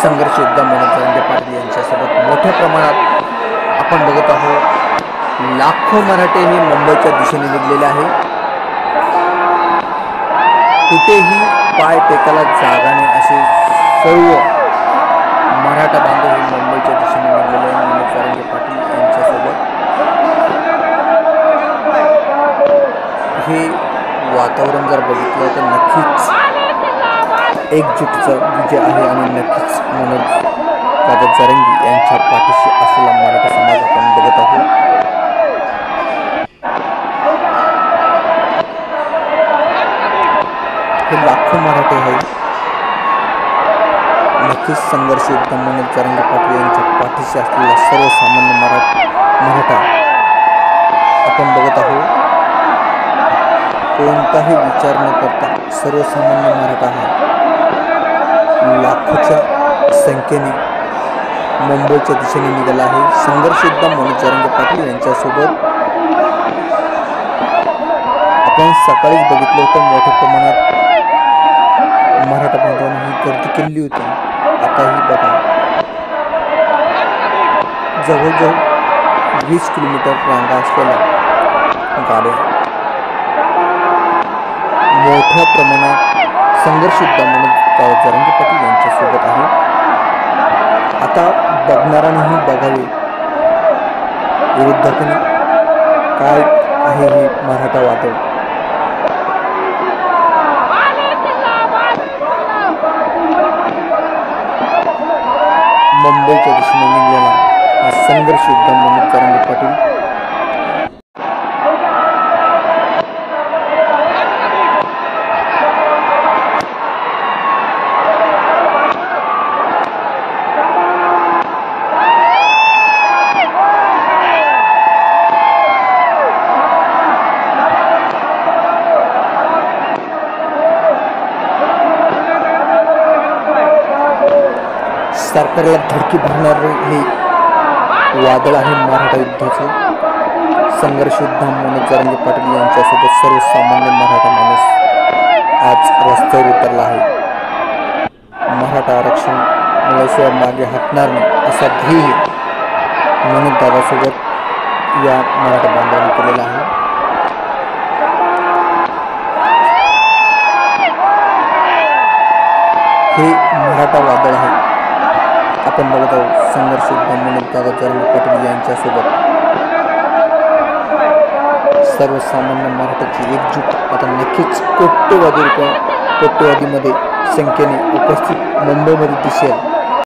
संघर्ष योद्धा मनोज जरांगे पाटील यांच्यासोबत मोठ्या प्रमाणात आपण बघत आहोत. लाखो मराठे हे मुंबईच्या दिशेने निघलेले आहे. कुठेही पाय टेकायला जागा नाही असे सर्व मराठा बांधव हे मुंबईच्या दिशेने निघलेले आहे मनोज जरांगे पाटील यांच्यासोबत. हे वातावरण जर बघितलं तर नक्कीच एकजुटीचा विजय आहे आणि नक्कीच मनोज दादा जरांगे यांच्या पाठीशी असलेला मराठा समाज आपण बघत आहोत. हे लाखो मराठे आहे. नक्कीच संघर्ष योद्धा मनोज जरांगे पाटील यांच्या पाठीशी असलेला सर्वसामान्य मराठा आपण बघत आहोत. कोणताही विचार न करता सर्वसामान्य मराठा हा लाखोच्या संख्येने मुंबईच्या दिशेने निघाला आहे. संघर्ष योद्धा मनोज जरांगे पाटील यांच्यासोबत आपण सकाळीच बघितलं होतं. मोठ्या प्रमाणात मराठा बांधवांनी ही गर्दी केली होती. आताही बघा जवळजवळ 20 किलोमीटर रांगा असलेल्या गाड्या मोठ्या प्रमाणात संघर्ष योद्धा मनोज जरांगे पाटील यांच्यासोबत आहे. आता बघणाऱ्यांनीही बघावे विरुद्धाकडे काय आहे हे मराठा वादळ. मुंबईच्या दिशेने निघालेला हा संघर्ष योद्धा मनोज जरांगे पाटील सरकारला धडकी भरणारे हे वादळ आहे मराठा युद्धाचं. संघर्ष योद्धा मनोज जरांगे पाटील यांच्यासोबत सर्वसामान्य मराठा माणूस आज रस्त्यावर उतरला आहे. मराठा आरक्षण मिळाल्याशिवाय मागे हटणार नाही असा ध्येय मनोज दादासोबत या मराठा बांधवांनी केलेला आहे. हे मराठा वादळ आहे आपण बघत आहोत. संघर्ष योद्धा मनोज दादा जरांगे पाटील यांच्यासोबत सर्वसामान्य मराठाची एकजूट आता नक्कीच कोट्यवधीमध्ये संख्येने उपस्थित मुंबईमध्ये दिसेल.